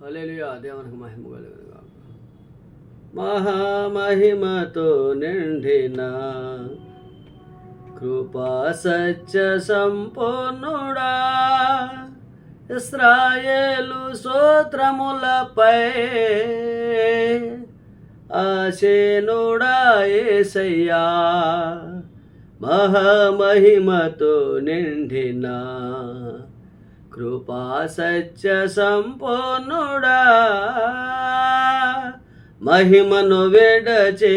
హల్లెలూయా. దేవునికి మహిమ కలుగును గాక. మహామహిమతో నిండిన కృపా సత్య సంపూర్ణుడా, ఇశ్రాయేలు స్తోత్రములపై ఆసీనుడా యేసయ్యా. మహామహిమతో నిండిన కృపా సత్య సంపూర్ణుడా, మహిమను విడచి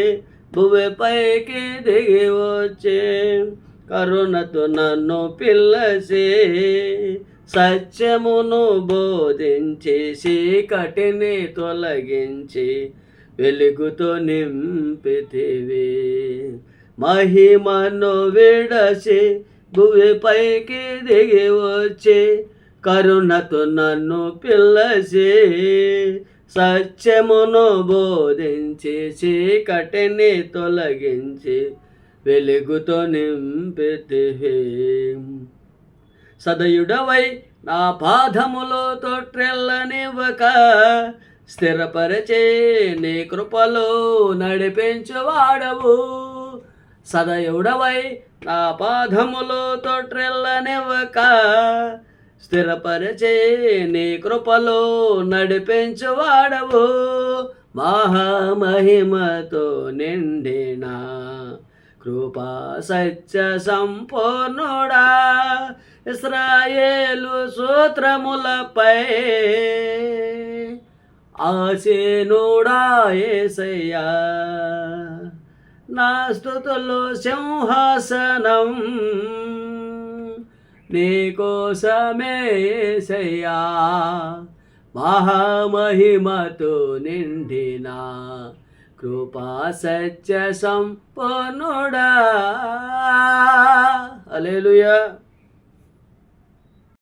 భువిపైకి దిగి వచ్చే కరుణతో నన్ను పిల్లసి సత్యమును బోధించి చీకటిని తొలగించి వెలుగుతో నింపితివి. మహిమను విడచి భువిపైకి దిగి వచ్చి కరుణతో నన్ను పిల్లసి సత్యమును బోధించి చీకటిని తొలగించి వెలుగుతో నింపితివి. సదయుడవై నా పాదములో తొట్రెల్లనివ్వక స్థిరపరచే నీ కృపలో నడిపించువాడవు. సదయుడవై నా పాదములో తొట్రెల్లనివ్వక స్థిరపరచే నీ కృపలో నడిపించువాడవు. మహామహిమతో నిండిన కృపా సత్య సంపూర్ణుడా, ఇశ్రాయేలు స్తోత్రములపై ఆసీనుడా యేసయ్యా. నా స్తుతులు సింహాసనం నీకోసమే యేసయ్యా. మహామహిమతో నిండిన కృపా సత్య సంపూర్ణుడా. హల్లెలూయా.